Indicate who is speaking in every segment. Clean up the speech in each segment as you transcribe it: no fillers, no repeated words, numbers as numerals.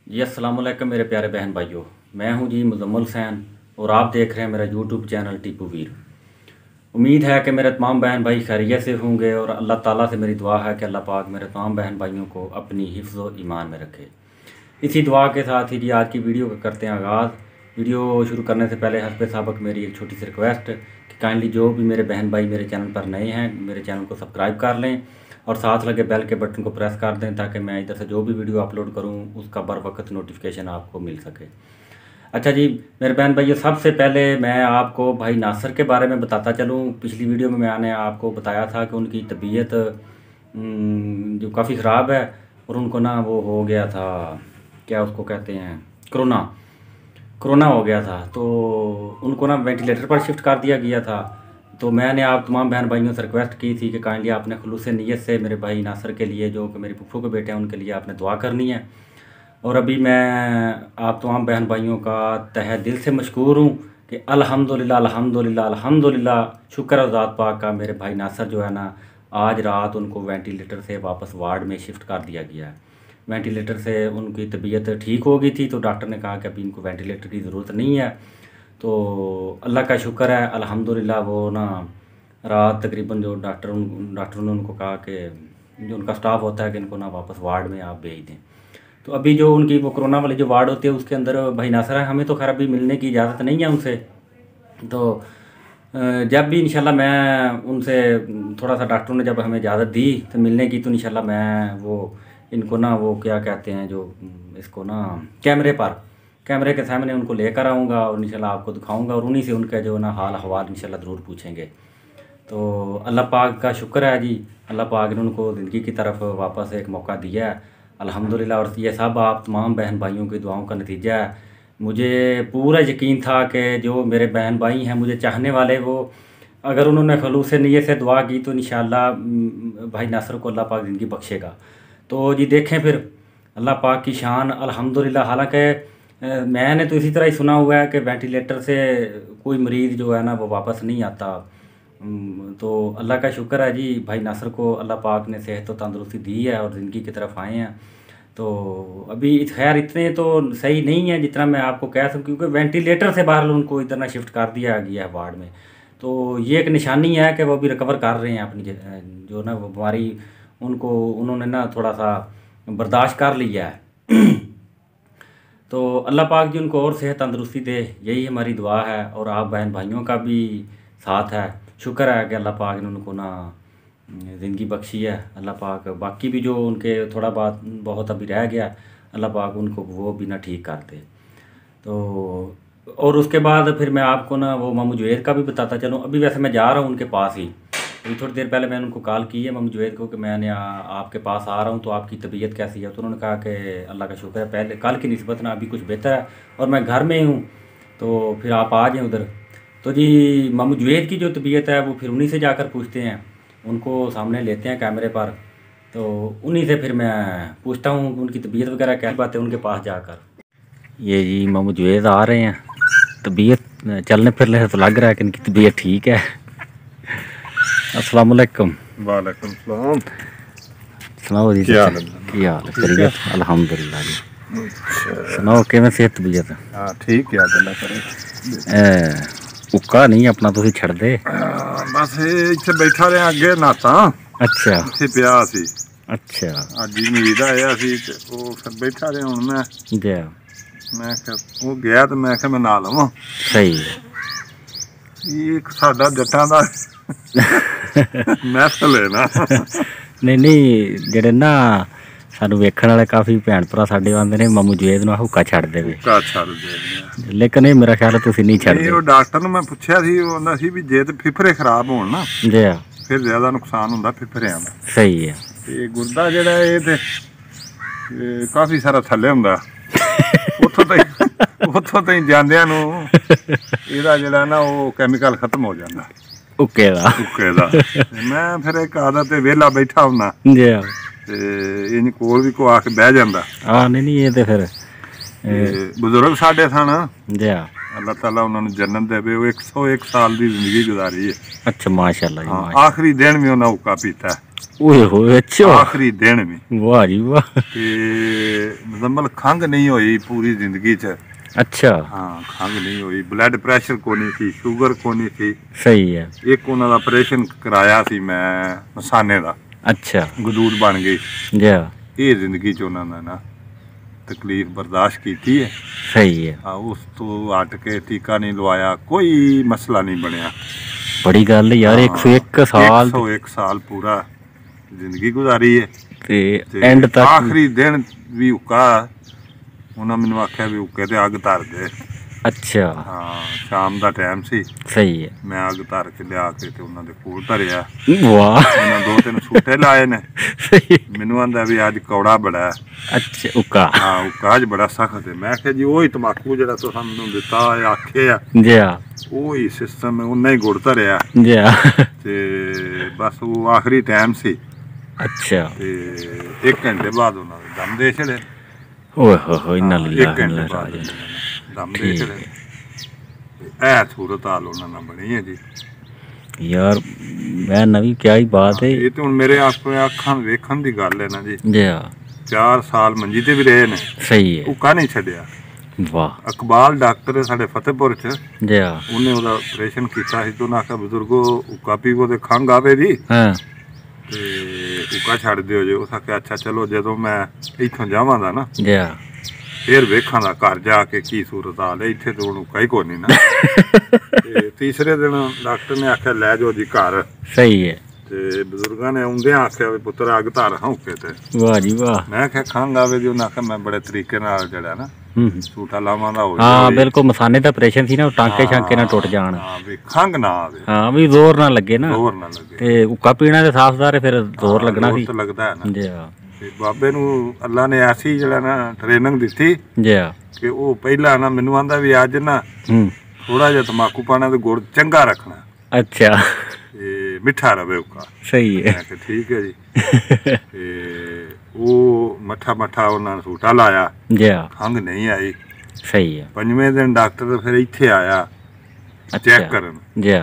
Speaker 1: जी अस्सलाम वालेकुम मेरे प्यारे बहन भाइयों। मैं हूं जी मुज़म्मिल हुसैन और आप देख रहे हैं मेरा यूट्यूब चैनल टीपू वीर। उम्मीद है कि मेरे तमाम बहन भाई खैरियत से होंगे और अल्लाह ताला से मेरी दुआ है कि अल्लाह पाक मेरे तमाम बहन भाइयों को अपनी हिफ्ज़ व ईमान में रखे। इसी दुआ के साथ ही जी आज की वीडियो का करते हैं आगाज़। वीडियो शुरू करने से पहले हस्बे साबक मेरी एक छोटी सी रिक्वेस्ट कि काइंडली जो भी मेरे बहन भाई मेरे चैनल पर नए हैं मेरे चैनल को सब्सक्राइब कर लें और साथ लगे बेल के बटन को प्रेस कर दें ताकि मैं इधर से जो भी वीडियो अपलोड करूं उसका बर वक्त नोटिफिकेशन आपको मिल सके। अच्छा जी मेरे बहन भाइयों, सबसे पहले मैं आपको भाई नासिर के बारे में बताता चलूं। पिछली वीडियो में मैंने आपको बताया था कि उनकी तबीयत जो काफ़ी ख़राब है और उनको ना वो हो गया था, क्या उसको कहते हैं, कोरोना हो गया था। तो उनको ना वेंटिलेटर पर शिफ्ट कर दिया गया था। तो मैंने आप तमाम बहन भाइयों से रिक्वेस्ट की थी कि काइंडली आपने खुलूस नीयत से मेरे भाई नासिर के लिए, जो कि मेरी फूफो के बेटे हैं, उनके लिए आपने दुआ करनी है। और अभी मैं आप तमाम बहन भाइयों का तहे दिल से मशकूर हूँ कि अल्हम्दुलिल्लाह अल्हम्दुलिल्लाह अल्हम्दुलिल्लाह, शुक्र है ज़ात पाक का, मेरे भाई नासिर जो है ना आज रात उनको वेंटिलेटर से वापस वार्ड में शिफ्ट कर दिया गया है। वेंटिलेटर से उनकी तबीयत ठीक हो गई थी तो डॉक्टर ने कहा कि अभी इनको वेंटिलेटर की ज़रूरत नहीं है। तो अल्लाह का शुक्र है अल्हम्दुलिल्लाह, वो ना रात तकरीबन जो डॉक्टर ने उनको कहा कि जो उनका स्टाफ होता है कि इनको ना वापस वार्ड में आप भेज दें। तो अभी जो उनकी वो कोरोना वाली जो वार्ड होती है उसके अंदर भाई नासिर है, हमें तो खैर अभी मिलने की इजाज़त नहीं है उनसे। तो जब भी इंशाल्लाह मैं उनसे थोड़ा सा, डॉक्टरों ने जब हमें इजाज़त दी तो मिलने की, तो इंशाल्लाह मैं वो इनको ना वो क्या कहते हैं जो इसको ना कैमरे के सामने उनको लेकर आऊँगा और इंशाल्लाह आपको दिखाऊँगा और उन्हीं से उनका जो ना हाल अहवाल इंशाल्लाह ज़रूर पूछेंगे। तो अल्लाह पाक का शुक्र है जी, अल्लाह पाक ने उनको ज़िंदगी की तरफ वापस एक मौका दिया है अल्हम्दुलिल्लाह। और ये सब आप तमाम बहन भाइयों की दुआओं का नतीजा है। मुझे पूरा यकीन था कि जो मेरे बहन भाई हैं मुझे चाहने वाले, वो अगर उन्होंने खलूस नीयत से दुआ की तो इंशाल्लाह भाई नासिर को अल्लाह पाक ज़िंदगी बख्शेगा। तो जी देखें फिर अल्लाह पाक की शान अल्हम्दुलिल्लाह। हालांकि मैंने तो इसी तरह ही सुना हुआ है कि वेंटिलेटर से कोई मरीज़ जो है ना वो वापस नहीं आता। तो अल्लाह का शुक्र है जी, भाई नासिर को अल्लाह पाक ने सेहत और तंदुरुस्ती दी है और ज़िंदगी की तरफ आए हैं। तो अभी खैर इतने तो सही नहीं है जितना मैं आपको कह सकूँ, क्योंकि वेंटिलेटर से बाहर उनको इतना शिफ्ट कर दिया गया है वार्ड में। तो ये एक निशानी है कि वो भी रिकवर कर रहे हैं अपनी जो ना वो बीमारी, उनको उन्होंने ना थोड़ा सा बर्दाश्त कर लिया है। तो अल्लाह पाक जी उनको और सेहत तंदुरुस्ती दे, यही हमारी दुआ है। और आप बहन भाइयों का भी साथ है, शुक्र है कि अल्लाह पाक ने उनको ना ज़िंदगी बख्शी है। अल्लाह पाक बाकी भी जो उनके थोड़ा बहुत अभी रह गया, अल्लाह पाक उनको वो भी ना ठीक कर दे। तो और उसके बाद फिर मैं आपको ना वो मामू जुवैद का भी बताता चलूँ। अभी वैसे मैं जा रहा हूँ उनके पास ही, अभी थोड़ी देर पहले मैंने उनको कॉल की है मामू जुवैद को कि मैंने आपके पास आ रहा हूँ, तो आपकी तबीयत कैसी है। तो उन्होंने कहा कि अल्लाह का शुक्र है, पहले कल की निस्बत ना अभी कुछ बेहतर है और मैं घर में ही हूँ, तो फिर आप आ जाएँ उधर। तो जी मामू जुवैद की जो तबीयत है वो फिर उन्हीं से जाकर पूछते हैं, उनको सामने लेते हैं कैमरे पर, तो उन्हीं से फिर मैं पूछता हूँ उनकी तबीयत वगैरह क्या बात है उनके पास जाकर। ये जी मामू जुवैद आ रहे हैं, तबीयत चलने फिरने से तो लग रहा है कि इनकी तबीयत ठीक है। अस्सलाम वालेकुम।
Speaker 2: वालेकुम सलाम।
Speaker 1: सुनाओ जी,
Speaker 2: क्या हाल है?
Speaker 1: खैरियत अल्हम्दुलिल्लाह जी। सुनाओ किवें सेहत तबीयत?
Speaker 2: हाँ ठीक है, गल्ला करे
Speaker 1: उक्का नहीं अपना तुसी छड़ दे।
Speaker 2: बस इत्थे बैठा रहा अगे नाता।
Speaker 1: अच्छा
Speaker 2: इत्थे पिया सी,
Speaker 1: अच्छा
Speaker 2: अज ही मीद आया सी ते ओ फिर बैठा रहा। हुण मैं वो गया तो मैं मैं ना लवां।
Speaker 1: सही है।
Speaker 2: एक साडा जट्टां दा महफल है ना।
Speaker 1: नहीं नहीं, जेडे ना सानू वेखण वाले काफ़ी भैन भरा साडे आंदे ने मामू जुवैद नूं हुक्का छड़ देवे,
Speaker 2: हुक्का छड़ दे।
Speaker 1: लेकिन ये मेरा ख्याल है तुसीं नहीं छड़दे।
Speaker 2: वो डॉक्टर नूं मैं पुछया सी, वो आंदा सी भी जे ते फिफरे खराब होण ना
Speaker 1: जी
Speaker 2: फिर ज्यादा नुकसान हुंदा फिफरियां दा।
Speaker 1: सही है।
Speaker 2: ते गुर्दा जेहड़ा ये ते काफ़ी सारा थल्ले हुंदा, उत्थों ताईं जांदियां नूं इहदा जेहड़ा ना वो कैमिकल खत्म हो जांदा
Speaker 1: उक्के दा।
Speaker 2: मैं फिर एक आदत वेला बैठा हुंदा
Speaker 1: जी
Speaker 2: ते इन कोल भी कोई आके बह जांदा।
Speaker 1: हाँ नहीं नहीं, ये तो फिर
Speaker 2: बुजुर्ग साडे सन
Speaker 1: जी
Speaker 2: अल्लाह ताला उन्होंने जन्नत देवे। वो 101 साल की जिंदगी गुजारी है।
Speaker 1: अच्छा माशाल्लाह जी।
Speaker 2: हाँ, आखिरी दिन भी उन्हें हुक्का पीता है।
Speaker 1: ओए होए अच्छा
Speaker 2: आखिरी दिन भी।
Speaker 1: वाह जी वाह।
Speaker 2: ते मुजम्मल खंघ नहीं हुई पूरी जिंदगी च।
Speaker 1: अच्छा
Speaker 2: हाँ, खंघ नहीं हुई, ब्लड प्रैशर को नहीं थी, शुगर को नहीं थी।
Speaker 1: सही है।
Speaker 2: एक उन्होंने ऑपरेशन कराया सी मैं मसाने का।
Speaker 1: अच्छा
Speaker 2: गदूद बन गई।
Speaker 1: जी
Speaker 2: ये जिंदगी च उन्होंने ना तकलीफ बर्दाश्त की है।
Speaker 1: सही है।
Speaker 2: हाँ, उस तो हट के टीका नहीं लवाया, कोई मसला नहीं बनया।
Speaker 1: बड़ी गल यार। 101 साल
Speaker 2: 101 साल पूरा जिंदगी गुजारी है।
Speaker 1: ते एंड तक
Speaker 2: आखिरी दिन भी हुक्का उन्हें मैनू आख्या भी हुक्के ते अग धर दे।
Speaker 1: अच्छा
Speaker 2: हाँ, शाम का टाइम सी।
Speaker 1: सही है।
Speaker 2: मैं अग धर के लिया के ते उन्हां दे कोल धरिया।
Speaker 1: वाह
Speaker 2: उन्हें 2-3 सूटे लाए ने।
Speaker 1: सही।
Speaker 2: मैनू आंदा भी अज कौड़ा बड़ा है।
Speaker 1: अच्छा हुक्का।
Speaker 2: हाँ, हुक्का अज बड़ा सख्त है। मैं आख्या जी वही तम्बाकू जिहड़ा तुसां मैनू दिता है आखे आ
Speaker 1: जी
Speaker 2: वही सिस्टम है, उन्हें ही गुड़ धरिया
Speaker 1: जी
Speaker 2: ते बस वो आखिरी टाइम सी।
Speaker 1: अच्छा
Speaker 2: ते 1 घंटे बाद उन्होंने दम दे छड़े।
Speaker 1: ओए हो इन्ना
Speaker 2: हाँ,
Speaker 1: लिल्लाह
Speaker 2: 1 घंटे बाद दम दे छड़े। ऐ सूरत हाल उन्होंने बनी है जी।
Speaker 1: यार मैं नवी क्या ही बात है।
Speaker 2: ये तो हुण मेरे अखां वेखण दी गल है ना जी।
Speaker 1: जी
Speaker 2: 4 साल मंजी ते भी रहे ने।
Speaker 1: सही है।
Speaker 2: हुक्का नहीं छड्डिया।
Speaker 1: वाह
Speaker 2: इकबाल डॉक्टर है साडे फतेहपुर च।
Speaker 1: जी
Speaker 2: उन्हें ओदा ऑपरेशन कीता सी तो उन्हें आख्या बजुर्गो हुक्का पीवो ते खंघ आवे दी
Speaker 1: हाँ
Speaker 2: ते हुक्का छड्ड दिओ जे। उस आख्या अच्छा चलो जदों मैं इत्थों जावां दा ना
Speaker 1: जी
Speaker 2: फिर वेखां दा घर जाके की सूरत हाल है। इत्थे तो हुण हुक्का ही कोई नहीं ना। ते तीसरे दिन डॉक्टर ने आख्या लै जाओ जी घर।
Speaker 1: सही है।
Speaker 2: ते बजुर्गां ने आउंदियां आख्या भी पुत्तर अग धर हां हुक्के ते।
Speaker 1: वाह जी वाह।
Speaker 2: मैं आख्या खंघ आवे दी। उन्हें आख्या मैं बड़े तरीके नाल जेहड़ा ना सूटा लावां दा हो
Speaker 1: हाँ बिल्कुल मसाने दा ऑपरेशन थी ना टांके शांके ना टुट जान।
Speaker 2: हाँ भी खंघ ना आवे।
Speaker 1: हाँ भी जोर ना लगे ना।
Speaker 2: जोर ना लगे
Speaker 1: ते हुक्का पीना ते साफदार है फिर जोर लगना सी।
Speaker 2: तो लगदा है ना।
Speaker 1: जी
Speaker 2: ते बाबे नू अल्लाह ने ऐसी जेहड़ा ना ट्रेनिंग दित्ती
Speaker 1: जी
Speaker 2: कि वो पहला ना मैनू आंदा भी अज ना थोड़ा जिहा तम्बाकू पाना ते गुड़ चंगा रखना।
Speaker 1: अच्छा
Speaker 2: ते मिठा रवे हुक्का।
Speaker 1: सही है।
Speaker 2: मैं आख्या ठीक है जी। ते वो मठा मठा उन्होंने सूटा लाया।
Speaker 1: जी
Speaker 2: खंघ नहीं आई।
Speaker 1: सही है।
Speaker 2: 5वें दिन डॉक्टर फिर इत्थे आया चेक करन।
Speaker 1: जी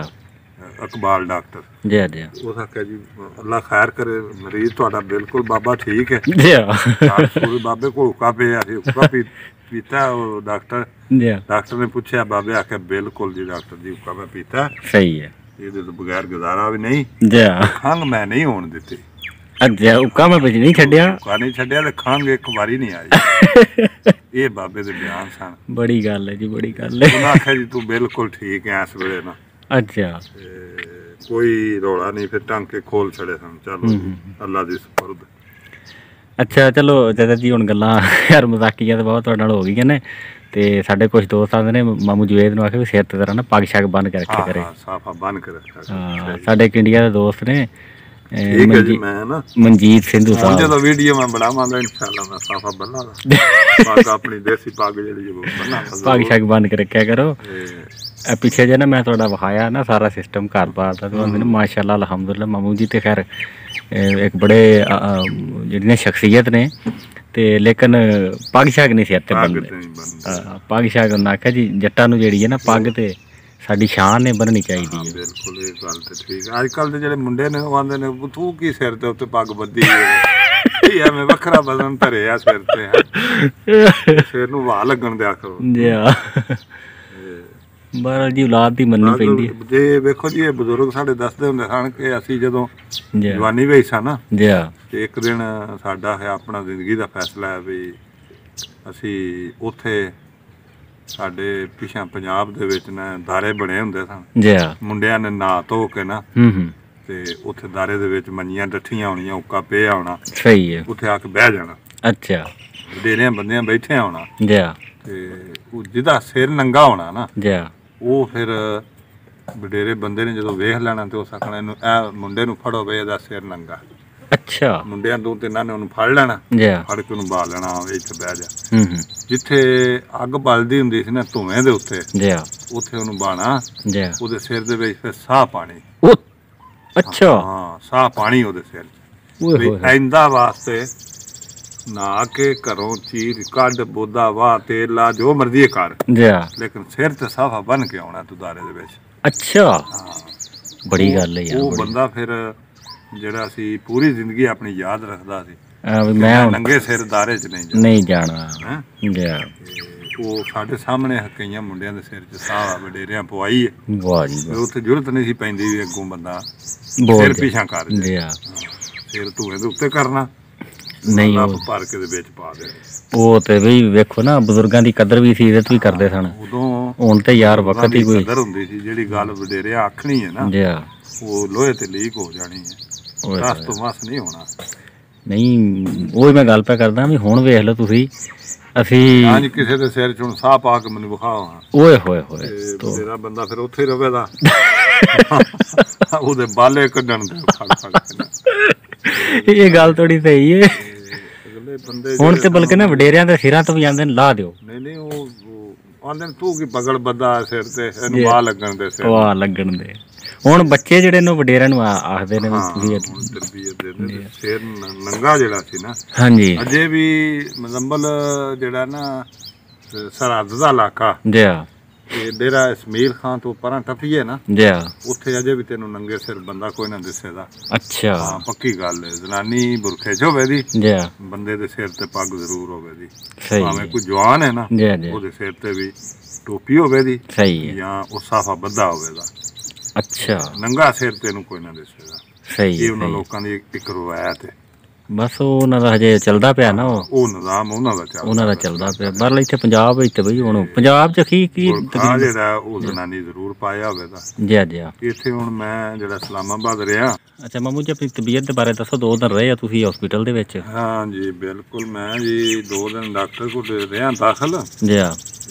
Speaker 2: इकबाल डॉक्टर।
Speaker 1: जी जी
Speaker 2: उस आख्या जी अल्लाह खैर करे मरीज तुहाडा बिल्कुल बाबा ठीक है।
Speaker 1: जी
Speaker 2: बाबे को हुक्का पिया सी हुक्का पीता वो डॉक्टर।
Speaker 1: जी
Speaker 2: डॉक्टर ने पूछा बाबे आख्या बिल्कुल जी डॉक्टर जी हुक्का मैं पीता।
Speaker 1: सही है।
Speaker 2: ये तो बगैर गुजारा भी नहीं।
Speaker 1: जी
Speaker 2: खंघ मैं नहीं होने दी।
Speaker 1: अच्छा हुक्का मैं नहीं छड्डिया।
Speaker 2: हुक्का नहीं छड्डिया ते खंघ एक बारी नहीं आई। ये बाबे दे बयान सन।
Speaker 1: बड़ी गल है जी बड़ी गल है।
Speaker 2: उन्हें आख्या जी तू बिल्कुल ठीक है इस वेले ना।
Speaker 1: अच्छा
Speaker 2: कोई रौला नहीं। फिर टांके खोल छड़े सन। चलो अल्लाह दी सुपुर्द।
Speaker 1: अच्छा चलो जदा जी हुण गल्लां यार मजाकिया तो बहुत तुहाडे नाल हो गईयां ने ते साडे कुछ दोस्त आंदे ने मामू जुवेद नूं आखे भी सिर ते जरा ना पग शग बन के रखे करे।
Speaker 2: साफा बन के रखा।
Speaker 1: हाँ साडे एक इंडिया दे दोस्त ने
Speaker 2: ठीक है जी। मैं ना
Speaker 1: मनजीत सिंधु साहब
Speaker 2: जो वीडियो मैं बनावांगा इंशाल्लाह मैं साफा बन्ना दा पग अपनी देसी पग जेहड़ी वो बन्ना
Speaker 1: पग शग बन के रखा करो। पिछे जे ना मैं थोड़ा विखाया ना सारा सिस्टम घर बार का तो आंदे ने माशाल्लाह अल्हम्दुलिल्लाह मामू जी ते खैर एक बड़े जेहड़ी शख्सियत ने ते लेकिन पग शग नहीं सिर ते बनदे। पग शग उन्हें आख्या जी जट्टां नूं जेहड़ी है ना पग ते साडी शान ने बननी चाहिए।
Speaker 2: बिल्कुल ये गल ते ठीक है। अजकल दे जेहड़े मुंडे ने वो आंदे ने तू की सिर ते उत्ते पग बद्धी है मैं वखरा बदन धरे आ सिर ते सिर नूं वाह लगन दिया करो।
Speaker 1: जी बहरहाल जी औलाद दी मननी पैंदी है।
Speaker 2: जे वेखो जी बजुर्ग साडे दसदे हुंदे सन कि असीं जदों जवानी विच सा ना ते एक दिन साडा है अपना जिंदगी दा फैसला है भी असीं उत्थे साडे पिछां पंजाब दे विच ना दारे बने हुंदे सन। मुंडियां ने नहा धो के ना ते उत्थे दारे दे विच मंजियां डट्ठियां होणियां हुक्का पिया होना। सही है। उत्थे आके बह जाना। अच्छा डेरियां बंदियां बैठे होना ते जिहदा सिर नंगा होना ना वो फिर वडेरे बंदे ने जो वेख लेना तो उस आखना इनू ए मुंडे नू फड़ो बे इहदा सिर नंगा। अच्छा मुंडियां 2-3 ने उन्हें फड़ लेना फड़ के उन्हें बाल लेना इत्थे बह जा। जिथे अग बलदी हुंदी सी ना धुएं दे उत्ते उत्थे उन्हें बाना ओहदे सिर दे विच फिर साह पानी। अच्छा हाँ साह पानी ओहदे सिर इंदा वास्ते ਨਹਾ ਕੇ ਘਰੋਂ ਚੀਰ ਕੱਢ ਬੋਦਾ ਵਾਹ ਤੇਲ ਲਾ ਜੋ ਮਰਜ਼ੀ ਕਰ ਲੇਕਿਨ ਸਿਰ ਤੇ ਸਾਫਾ ਬਨ ਕੇ ਆਉਣਾ ਤੂੰ ਦਾਰੇ ਦੇ ਵਿੱਚ।
Speaker 1: ਅੱਛਾ, ਬੜੀ ਗੱਲ ਹੈ ਯਾਰ।
Speaker 2: ਉਹ ਬੰਦਾ ਫਿਰ ਜਿਹੜਾ ਸੀ ਪੂਰੀ ਜ਼ਿੰਦਗੀ ਆਪਣੀ ਯਾਦ ਰੱਖਦਾ ਸੀ ਮੈਂ ਨੰਗੇ ਸਿਰ ਦਾਰੇ 'ਚ ਨਹੀਂ ਜਾਣਾ। ਉਹ ਸਾਡੇ ਸਾਹਮਣੇ ਕਈਆਂ ਮੁੰਡਿਆਂ ਦੇ ਸਿਰ 'ਚ ਸਾਹ ਵਡੇਰਿਆਂ ਪਵਾਈ ਹੈ। ਵਾਹ ਜੀ, ਉੱਥੇ ਜ਼ਰੂਰਤ ਨਹੀਂ ਸੀ ਪੈਂਦੀ ਵੀ ਅੱਗੋਂ ਬੰਦਾ ਸਿਰ ਪਿਛਾਂ ਕਰ ਜਾ, ਸਿਰ ਧੂਏ ਦੇ ਉੱਤੇ ਕਰਨਾ ਨਹੀਂ ਭਰ ਕੇ ਦੇ ਵਿੱਚ ਪਾ ਦੇ। ਉਹ ਤੇ ਬਈ ਵੇਖੋ ਨਾ, ਬਜ਼ੁਰਗਾਂ ਦੀ ਕਦਰ ਵੀ ਸੀ, ਇੱਜ਼ਤ ਵੀ ਕਰਦੇ ਸਨ ਉਦੋਂ। ਹੁਣ ਤੇ ਯਾਰ ਵਕਤ ਹੀ ਕੋਈ ਕਦਰ ਹੁੰਦੀ ਸੀ। ਜਿਹੜੀ ਗੱਲ ਵਡੇਰਿਆ ਆਖਣੀ ਹੈ ਨਾ, ਉਹ ਲੋਹੇ ਤੇ ਲੀਕ ਹੋ ਜਾਣੀ ਹੈ, ਰਸ ਤੋਂ ਮਸ ਨਹੀਂ ਹੋਣਾ। ਨਹੀਂ, ਉਹ ਮੈਂ ਗੱਲ ਪਿਆ ਕਰਦਾ ਵੀ ਹੁਣ ਵੇਖ ਲਓ ਤੁਸੀਂ, ਅਸੀਂ ਹਾਂਜੀ ਕਿਸੇ ਦੇ ਸਿਰ 'ਚ ਹੁਣ ਸਾਹ ਪਾ ਕੇ ਮੈਨੂੰ ਵਿਖਾਓ, ਓਏ ਹੋਏ ਹੋਏ, ਤੇਰਾ ਬੰਦਾ ਫਿਰ ਉੱਥੇ ਹੀ ਰਵੇਗਾ ਉਹਦੇ ਬਾਲੇ ਕੱਢਣ ਦੇ ਫੜ ਫੜ। ਇਹ ਗੱਲ ਥੋੜੀ ਸਹੀ ਹੈ। ਹੁਣ ਤੇ ਬਲਕਿ ਨਾ ਵਡੇਰਿਆਂ ਦੇ ਸਿਰਾਂ ਤੋਂ ਵੀ ਆਂਦੇ ਨੇ ਲਾ ਦਿਓ। ਨਹੀਂ ਉਹ ਆਂਦੇ ਨੇ ਤੂੰ ਕੀ ਪਗੜ ਬੱਦਾ ਸਿਰ ਤੇ, ਇਹਨੂੰ ਵਾਹ ਲੱਗਣ ਦੇ, ਵਾਹ ਲੱਗਣ ਦੇ। ਹੁਣ ਬੱਚੇ ਜਿਹੜੇ ਨੇ ਵਡੇਰਿਆਂ ਨੂੰ ਆਖਦੇ ਨੇ ਤਰਬੀਅਤ ਦੇ। ਸਿਰ ਨੰਗਾ ਜਿਹੜਾ ਸੀ ਨਾ, ਹਾਂਜੀ, ਅਜੇ ਵੀ ਮੁਜ਼ੰਮਲ ਜਿਹੜਾ ਨਾ ਸਰਹੱਦ ਦਾ ਇਲਾਕਾ ਤੇ ਡੇਰਾ ਇਸਮਾਈਲ ਖਾਨ ਤੋਂ ਪਰਾਂ ਟੱਪੀਏ ਨਾ, ਉੱਥੇ ਅਜੇ ਵੀ ਤੈਨੂੰ ਨੰਗੇ ਸਿਰ ਬੰਦਾ ਕੋਈ ਨਾ ਦਿਸੇਗਾ। ਅੱਛਾ, ਹਾਂ ਪੱਕੀ ਗੱਲ ਹੈ। ਜਨਾਨੀ ਬੁਰਖੇ 'ਚ ਹੋਵੇ ਦੀ, ਬੰਦੇ ਦੇ ਸਿਰ ਤੇ ਪੱਗ ਜ਼ਰੂਰ ਹੋਵੇ ਦੀ। ਭਾਵੇਂ ਕੋਈ ਜਵਾਨ ਹੈ ਨਾ, ਉਹਦੇ ਸਿਰ ਤੇ ਵੀ ਟੋਪੀ ਹੋਵੇ ਦੀ ਜਾਂ ਉਹ ਸਾਫਾ ਬੱਧਾ ਹੋਵੇਗਾ। ਅੱਛਾ, ਨੰਗਾ ਸਿਰ ਤੈਨੂੰ ਕੋਈ ਨਾ ਦਿਸੇਗਾ। ਸਹੀ, ਇਹ ਉਹਨਾਂ ਲੋਕਾਂ ਦੀ ਇੱਕ ਰਵਾਇਤ ਹੈ। ਬਸ ਉਹਨਾਂ ਦਾ ਹਜੇ ਚੱਲਦਾ ਪਿਆ ਨਾ, ਉਹ ਨਿਜ਼ਾਮ ਉਹਨਾਂ ਦਾ ਚੱਲਦਾ ਪਿਆ। ਬਾਹਰ ਇੱਥੇ ਪੰਜਾਬ ਵਿੱਚ ਬਈ ਹੁਣ ਪੰਜਾਬ 'ਚ ਕੀ ਜਿਹੜਾ ਉਹ ਜਨਾਨੀ ਜ਼ਰੂਰ ਪਾਇਆ ਹੋਵੇਗਾ। ਜੀ ਇੱਥੇ ਹੁਣ ਮੈਂ ਜਿਹੜਾ ਇਸਲਾਮਾਬਾਦ ਰਿਹਾ। ਅੱਛਾ ਮਾਮੂ ਜੀ, ਆਪਣੀ ਤਬੀਅਤ ਦੇ ਬਾਰੇ ਦੱਸੋ। 2 ਦਿਨ ਰਹੇ ਆ ਤੁਸੀਂ ਹਸਪੀਟਲ ਦੇ ਵਿੱਚ? ਹਾਂ ਜੀ ਬਿਲਕੁਲ, ਮੈਂ ਜੀ 2 ਦਿਨ ਡਾਕਟਰ ਕੋਲ ਰਿਹਾ ਦਾਖਲ। ਜੀ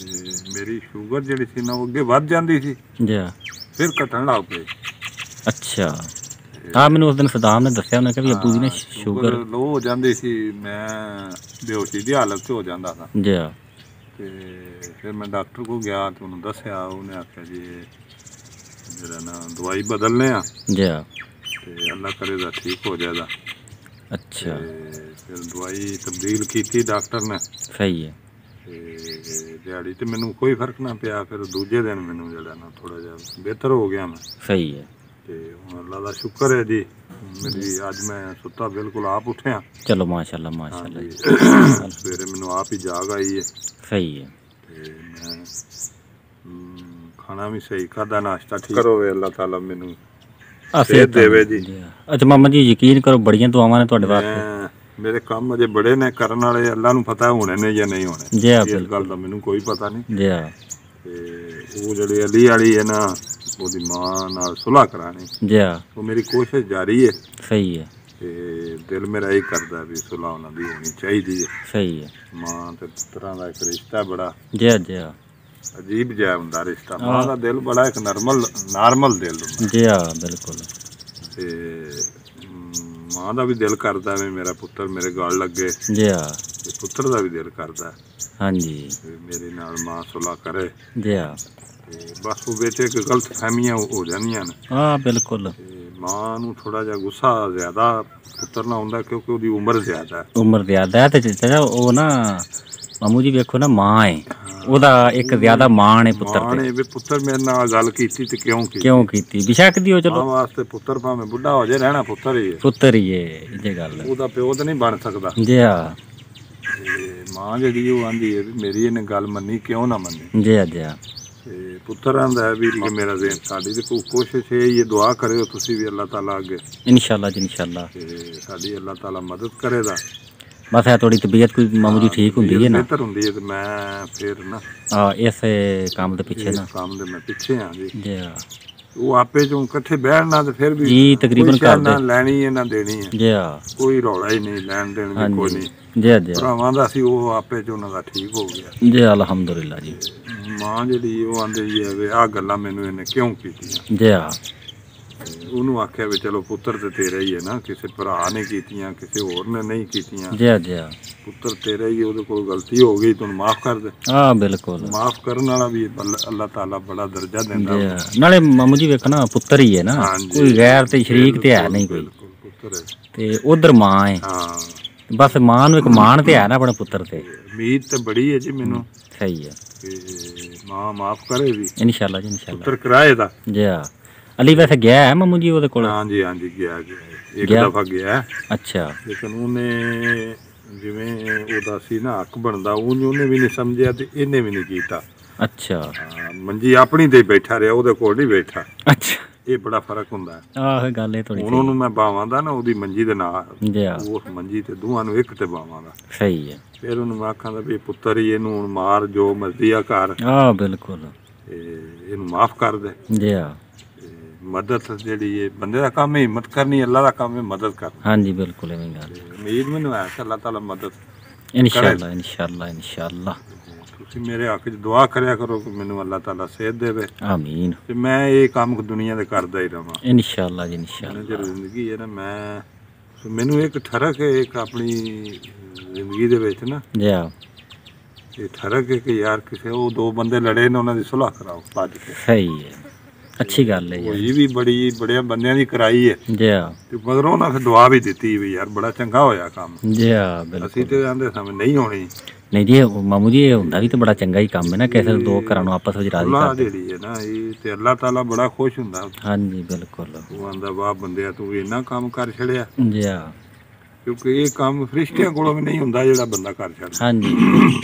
Speaker 2: ਮੇਰੀ ਸ਼ੂਗਰ ਜਿਹੜੀ ਸੀ ਨਾ, ਉਹ ਅੱਗੇ ਵੱਧ ਜਾਂਦੀ ਸੀ, ਫਿਰ ਘਟਣ ਲੱਗ ਪਈ। ਅੱਛਾ, ਹਾਂ ਮੈਨੂੰ ਉਸ ਦਿਨ ਸਦਾਮ ਨੇ ਦੱਸਿਆ, ਉਹਨੇ ਕਿਹਾ ਵੀ ਅੱਬੂ ਦੀ ਨਾ ਸ਼ੂਗਰ ਲੋ ਹੋ ਜਾਂਦੀ ਸੀ, ਮੈਂ ਬੇਹੋਸ਼ੀ ਦੀ ਹਾਲਤ 'ਚ ਹੋ ਜਾਂਦਾ ਸੀ। ਜੀ ਤੇ ਫਿਰ ਮੈਂ ਡਾਕਟਰ ਕੋਲ ਗਿਆ ਤੇ ਉਹਨੂੰ ਦੱਸਿਆ। ਉਹਨੇ ਆਖਿਆ ਜੀ ਜਿਹੜਾ ਨਾ ਦਵਾਈ ਬਦਲਨੇ ਆ। ਜੀ ਤੇ ਅੱਲਾ ਕਰੇ ਦਾ ਠੀਕ ਹੋ ਜਾਏਗਾ। ਅੱਛਾ, ਫਿਰ ਦਵਾਈ ਤਬਦੀਲ ਕੀਤੀ ਡਾਕਟਰ ਨੇ। ਸਹੀ ਹੈ। ਤੇ ਦਿਹਾੜੀ ਤੇ ਮੈਨੂੰ ਕੋਈ ਫਰਕ ਨਾ ਪਿਆ। ਫਿਰ ਦੂਜੇ ਦਿਨ ਮੈਨੂੰ ਜਿਹੜਾ ਨਾ ਥੋੜਾ ਜਿਹਾ ਬਿਹਤਰ ਹੋ ਗਿਆ ਮੈਂ। ਸਹੀ ਹੈ। ਤੇ ਹੁਣ ਅੱਲਾ ਦਾ ਸ਼ੁਕਰ ਹੈ ਜੀ, ਮੇਰੀ ਅੱਜ ਮੈਂ ਸੁੱਤਾ ਬਿਲਕੁਲ ਆਪ ਉੱਠਿਆ। ਚਲੋ ਮਾਸ਼ਾਅੱਲਾ ਮਾਸ਼ਾਅੱਲਾ ਜੀ। ਸਵੇਰੇ ਮੈਨੂੰ ਆਪ ਹੀ ਜਾਗ ਆਈ ਹੈ। ਸਹੀ ਹੈ। ਤੇ ਮੈਂ ਖਾਣਾ ਵੀ ਸਹੀ ਖਾਧਾ, ਨਾਸ਼ਤਾ ਠੀਕ ਕਰੋਵੇ, ਅੱਲਾ ਤਾਲਾ ਮੈਨੂੰ ਸਿਹਤ ਦੇਵੇ ਜੀ। ਅੱਛਾ ਮਾਮਾ ਜੀ, ਯਕੀਨ ਕਰੋ ਬੜੀਆਂ ਦੁਆਵਾਂ ਨੇ ਤੁਹਾਡੇ ਵਾਸਤੇ। ਮੇਰੇ ਕੰਮ ਅਜੇ ਬੜੇ ਨੇ ਕਰਨ ਵਾਲੇ, ਅੱਲਾ ਨੂੰ ਪਤਾ ਹੋਣੇ ਨੇ ਜਾਂ ਨਹੀਂ ਹੋਣੇ, ਇਸ ਗੱਲ ਦਾ ਮੈਨੂੰ ਕੋਈ ਪਤਾ ਨਹੀਂ। ਤੇ ਉਹ ਜਿਹੜੇ ਅਲੀ ਵਾਲੀ ਹੈ ਨਾ, ਉਹਦੀ ਮਾਂ ਨਾਲ ਸੁਲ੍ਹਾ ਕਰਾਣੀ, ਉਹ ਮੇਰੀ ਕੋਸ਼ਿਸ਼ ਜਾਰੀ ਹੈ। ਸਹੀ ਹੈ। ਤੇ ਦਿਲ ਮੇਰਾ ਇਹ ਕਰਦਾ ਵੀ ਸੁਲ੍ਹਾ ਉਹਨਾਂ ਦੀ ਹੋਣੀ ਚਾਹੀਦੀ ਹੈ। ਸਹੀ ਹੈ। ਮਾਂ ਤੇ ਪੁੱਤਰਾਂ ਦਾ ਇੱਕ ਰਿਸ਼ਤਾ ਬੜਾ ਅਜੀਬ ਜਿਹਾ ਹੁੰਦਾ ਰਿਸ਼ਤਾ। ਮਾਂ ਦਾ ਦਿਲ ਬੜਾ ਇੱਕ ਨਾਰਮਲ ਦਿਲ ਹੁੰਦਾ। ਬਿਲਕੁਲ। ਤੇ ਮਾਂ ਦਾ ਵੀ ਦਿਲ ਕਰਦਾ ਵੀ ਮੇਰਾ ਪੁੱਤਰ ਮੇਰੇ ਗਲ ਲੱਗੇ, ਤੇ ਪੁੱਤਰ ਦਾ ਵੀ ਦਿਲ ਕਰਦਾ ਹਾਂਜੀ ਮੇਰੇ ਨਾਲ ਮਾਂ ਸੁਲ੍ਹਾ ਕਰੇ। ਤੇ ਬਸ ਉਹ ਵਿੱਚ ਇੱਕ ਗਲਤ ਫਹਿਮੀਆਂ ਹੋ ਜਾਂਦੀਆਂ ਨੇ। ਹਾਂ ਬਿਲਕੁਲ। ਮਾਂ ਨੂੰ ਥੋੜਾ ਜਿਹਾ ਗੁੱਸਾ ਜ਼ਿਆਦਾ ਪੁੱਤਰ ਨਾਲ ਹੁੰਦਾ, ਕਿਉਂਕਿ ਉਹਦੀ ਉਮਰ ਜ਼ਿਆਦਾ ਹੈ। ਤੇ ਉਹ ਨਾ ਮਾਮੂ ਜੀ ਵੇਖੋ ਨਾ, ਮਾਂ ਹੈ ਉਹਦਾ ਇੱਕ ਜ਼ਿਆਦਾ ਮਾਣ ਹੈ ਪੁੱਤਰ ਤੇ। ਪੁੱਤਰ ਮੇਰੇ ਨਾਲ ਗੱਲ ਕੀਤੀ ਤੇ ਕਿਉਂ ਕੀਤੀ ਬੇਸ਼ੱਕ ਦੀ ਉਹ, ਚਲੋ ਮਾਂ ਵਾਸਤੇ ਪੁੱਤਰ ਭਾਵੇਂ ਬੁੱਢਾ ਹੋ ਜਾਏ, ਰਹਿਣਾ ਪੁੱਤਰ ਹੀ ਹੈ। ਪੁੱਤਰ ਹੀ ਹੈ, ਇਹ ਗੱਲ ਉਹਦਾ ਪਿਓ ਤਾਂ ਨਹੀਂ ਬਣ ਸਕਦਾ। ਜੀ ਹਾਂ। ਮਾਂ ਜਿਹੜੀ ਉਹ ਆਂਦੀ ਹੈ ਵੀ ਮੇਰੀ ਇਹਨੇ ਗੱਲ ਮੰਨੀ, ਕਿਉਂ ਨਾ ਮੰਨੀ। ਜੀ ਜੀ। ਤੇ ਪੁੱਤਰ ਆਂਦਾ ਵੀ ਮੇਰਾ ਜ਼ੇਨ, ਸਾਡੀ ਤੇ ਕੋਸ਼ਿਸ਼ ਇਹ ਹੀ ਦੁਆ ਕਰਿਓ ਤੁਸੀਂ ਵੀ ਅੱਲਾ ਤਾਲਾ ਅੱਗੇ, ਇਨਸ਼ਾਅੱਲਾ ਜੀ ਇਨਸ਼ਾਅੱਲਾ। ਤੇ ਸਾਡੀ ਅੱਲਾ ਤਾਲਾ ਮਦਦ ਕਰੇਗਾ। ਬਸ ਹੈ ਥੋੜੀ ਤਬੀਅਤ ਕੋਈ ਮਾਮੂ ਜੀ ਠੀਕ ਹੁੰਦੀ ਹੈ ਨਾ, ਬਿਹਤਰ ਹੁੰਦੀ ਹੈ, ਤੇ ਮੈਂ ਫਿਰ ਨਾ ਇਸ ਕੰਮ ਦੇ ਪਿੱਛੇ ਨਾ, ਕੰਮ ਦੇ ਮੈਂ ਪਿੱਛੇ ਹਾਂ ਜੀ। ਜੀ ਉਹ ਆਪੇ ਚੋਂ ਇਕੱਠੇ ਬਹਿਣ ਨਾਲ ਤੇ ਫਿਰ ਵੀ ਜੀ ਤਕਰੀਬਨ ਕਰਦੇ ਲੈਣੀ ਹੈ ਨਾ ਦੇਣੀ ਹੈ। ਜੀ ਕੋਈ ਰੌਲਾ ਹੀ ਨਹੀਂ, ਲੈਣ ਦੇਣ ਵੀ ਕੋਈ ਨਹੀਂ। ਜੀ ਜੀ ਭਰਾਵਾਂ ਦਾ ਸੀ, ਉਹ ਆਪੇ ਚ ਉਹਨਾਂ ਦਾ ਠੀਕ ਹੋ ਗਿਆ ਜੀ, ਅਲਹਮਦੁਲਿਲਾ ਜੀ। ਮਾਂ ਜਿਹੜੀ ਉਹ ਆਂਦੇ ਜੀ ਵੀ ਆਹ ਗੱਲਾਂ ਮੈਨੂੰ ਇਹਨੇ ਕਿਉਂ ਕੀਤੀਆਂ। ਜੀ ਉਹਨੂੰ ਆਖਿਆ ਵੀ ਚਲੋ ਪੁੱਤਰ ਤੇ ਤੇਰਾ ਹੀ ਹੈ ਨਾ, ਕਿਸੇ ਭਰਾ ਨੇ ਕੀਤੀਆਂ, ਕਿਸੇ ਹੋਰ ਨੇ ਨਹੀਂ ਕੀਤੀਆਂ। ਜੀ ਜੀ ਪੁੱਤਰ ਤੇਰਾ ਹੀ, ਉਹਦੇ ਕੋਲ ਗਲਤੀ ਹੋ ਗਈ, ਤੈਨੂੰ ਮਾਫ ਕਰ ਦੇ। ਹਾਂ ਬਿਲਕੁਲ। ਮਾਫ ਕਰਨ ਵਾਲਾ ਵੀ ਅੱਲਾ ਤਾਲਾ ਬੜਾ ਦਰਜਾ ਦਿੰਦਾ। ਨਾਲੇ ਮਾਮੂ ਜੀ ਵੇਖੋ ਨਾ, ਪੁੱਤਰ ਹੀ ਹੈ ਨਾ, ਕੋਈ ਗੈਰ ਤੇ ਸ਼ਰੀਕ ਤੇ ਹੈ ਨਹੀਂ ਕੋਈ। ਤੇ ਉਧਰ ਮਾਂ ਹੈ। ਹਾਂ
Speaker 1: ਬਸ ਮਾਂ ਨੂੰ ਇੱਕ ਮਾਣ ਤੇ ਹੈ ਨਾ ਆਪਣੇ ਪੁੱਤਰ ਤੇ।
Speaker 2: ਉਮੀਦ ਤੇ ਬੜੀ ਹੈ ਜੀ ਮੈਨੂੰ।
Speaker 1: ਸਹੀ ਹੈ
Speaker 2: ਕਿ ਮਾਂ ਮਾਫ ਕਰੇ ਵੀ
Speaker 1: ਇਨਸ਼ਾਅੱਲਾ ਜੀ, ਇਨਸ਼ਾਅੱਲਾ।
Speaker 2: ਪੁੱਤਰ ਕਿਰਾਏ ਦਾ
Speaker 1: ਜੀ ਹਾਂ। ਅਲੀ ਵੈਸੇ ਗਿਆ ਹੈ ਮਾਮੂ ਜੀ ਉਹਦੇ ਕੋਲ?
Speaker 2: ਹਾਂਜੀ ਹਾਂਜੀ ਗਿਆ ਇੱਕ ਦਫਾ ਗਿਆ।
Speaker 1: ਅੱਛਾ।
Speaker 2: ਲੇਕਿਨ ਉਹਨੇ ਜਿਵੇਂ ਉਹਦਾ ਸੀ ਨਾ ਹੱਕ ਬਣਦਾ ਉਹਨੇ ਵੀ ਨਹੀਂ ਸਮਝਿਆ ਤੇ ਇਹਨੇ ਵੀ ਨਹੀਂ ਕੀਤਾ।
Speaker 1: ਅੱਛਾ।
Speaker 2: ਮੰਜੀ ਆਪਣੀ ਤੇ ਬੈਠਾ ਰਿਹਾ, ਉਹਦੇ ਕੋਲ ਨਹੀਂ ਬੈਠਾ।
Speaker 1: ਅੱਛਾ।
Speaker 2: ਇਹ ਬੜਾ ਫਰਕ ਹੁੰਦਾ।
Speaker 1: ਆਹ ਗੱਲ ਇਹ ਥੋੜੀ।
Speaker 2: ਹੁਣ ਉਹਨੂੰ ਮੈਂ ਬਾਵਾਂਦਾ ਨਾ ਉਹਦੀ ਮੰਜੀ ਦੇ ਨਾਲ,
Speaker 1: ਜੀ ਹਾਂ।
Speaker 2: ਉਸ ਮੰਜੀ ਤੇ ਦੋਹਾਂ ਨੂੰ ਇੱਕ ਤੇ ਬਾਵਾਂਗਾ।
Speaker 1: ਸਹੀ ਹੈ।
Speaker 2: ਫਿਰ ਉਹਨੂੰ ਮੈਂ ਆਖਾਂਗਾ ਵੀ ਪੁੱਤਰ ਹੀ ਇਹਨੂੰ ਹੁਣ ਮਾਰ ਜੋ ਮਰਜ਼ੀ ਆ ਕਰ।
Speaker 1: ਆਹ ਬਿਲਕੁਲ।
Speaker 2: ਇਹਨੂੰ ਮਾਫ ਕਰ ਦੇ।
Speaker 1: ਜੀ ਹਾਂ।
Speaker 2: ਮਦਦ ਜਿਹੜੀ ਇਹ ਬੰਦੇ ਦਾ ਕੰਮ ਹੈ ਹਿੰਮਤ ਕਰਨੀ, ਅੱਲਾ ਦਾ ਕੰਮ ਹੈ ਮਦਦ ਕਰਨੀ।
Speaker 1: ਹਾਂਜੀ ਬਿਲਕੁਲ ਐਵੇਂ ਗੱਲ।
Speaker 2: ਉਮੀਦ ਮੈਨੂੰ ਹੈ ਕਿ ਅੱਲਾ ਤਾਲਾ ਮਦਦ
Speaker 1: ਇਨਸ਼ਾਅੱਲਾ, ਇਨਸ਼ਾਅੱਲਾ, ਇਨਸ਼ਾਅੱਲਾ।
Speaker 2: ਤੁਸੀਂ ਮੇਰੇ ਹੱਕ 'ਚ ਦੁਆ ਕਰਿਆ ਕਰੋ ਕਿ ਮੈਨੂੰ ਅੱਲਾ ਤਾਲਾ ਸਿਹਤ ਦੇਵੇ।
Speaker 1: ਆਮੀਨ।
Speaker 2: ਤੇ ਮੈਂ ਇਹ ਕੰਮ ਦੁਨੀਆ ਦੇ ਕਰਦਾ ਹੀ ਰਵਾਂ
Speaker 1: ਇਨਸ਼ਾਅੱਲਾ ਜੀ, ਇਨਸ਼ਾਅੱਲਾ।
Speaker 2: ਜਿਹੜੀ ਜ਼ਿੰਦਗੀ ਹੈ ਨਾ, ਮੈਨੂੰ ਇੱਕ ਠਰਕ ਹੈ ਇੱਕ ਆਪਣੀ ਜ਼ਿੰਦਗੀ ਦੇ ਵਿੱਚ ਨਾ।
Speaker 1: ਜੀ ਹਾਂ।
Speaker 2: ਇਹ ਠਰਕ ਹੈ ਕਿ ਯਾਰ ਕਿਸੇ ਉਹ ਦੋ ਬੰਦੇ ਲੜੇ ਨੇ ਉਹਨਾਂ ਦੀ ਸੁਲ੍ਹਾ ਕਰਾਓ ਭੱਜ ਕੇ।
Speaker 1: ਸਹੀ ਹੈ, ਅੱਛੀ ਗੱਲ ਹੈ।
Speaker 2: ਇਹ ਵੀ ਬੜਿਆਂ ਬੰਦਿਆਂ ਦੀ ਕਰਾਈ ਹੈ।
Speaker 1: ਜੀ ਹਾਂ।
Speaker 2: ਤੇ ਮਗਰੋਂ ਉਹਨਾਂ ਫਿਰ ਦੁਆ ਵੀ ਦਿੱਤੀ ਵੀ ਯਾਰ ਬੜਾ ਚੰਗਾ ਹੋਇਆ ਕੰਮ।
Speaker 1: ਜੀ ਹਾਂ ਬਿਲਕੁਲ।
Speaker 2: ਅਸੀਂ ਤੇ ਆਂਦੇ ਸਮੇਂ ਨਹੀਂ ਹੋਣੀ।
Speaker 1: ਨਹੀਂ ਜੀ ਮਾਮੂ ਜੀ, ਇਹ ਹੁੰਦਾ ਵੀ ਤਾਂ ਬੜਾ ਚੰਗਾ ਹੀ ਕੰਮ ਹੈ ਨਾ, ਕਿਸੇ ਦੋ ਘਰਾਂ ਨੂੰ ਆਪਸ ਵਿੱਚ ਰਾਜ਼ੀ
Speaker 2: ਅੱਲਾ
Speaker 1: ਕਰਦੇ।
Speaker 2: ਜਿਹੜੀ ਹੈ ਨਾ ਇਹ ਤੇ ਅੱਲਾ ਤਾਲਾ ਬੜਾ ਖੁਸ਼ ਹੁੰਦਾ।
Speaker 1: ਹਾਂਜੀ ਬਿਲਕੁਲ।
Speaker 2: ਉਹ ਆਂਦਾ ਵਾਹ ਬੰਦਿਆ ਤੂੰ ਇੰਨਾ ਕੰਮ ਕਰ ਛੜਿਆ।
Speaker 1: ਜੀ ਹਾਂ।
Speaker 2: ਕਿਉਂਕਿ ਇਹ ਕੰਮ ਫਰਿਸ਼ਤਿਆਂ ਕੋਲੋਂ ਵੀ ਨਹੀਂ ਹੁੰਦਾ ਜਿਹੜਾ ਬੰਦਾ ਕਰ ਛੱਡਦਾ।
Speaker 1: ਹਾਂਜੀ ਬਿਲਕੁਲ।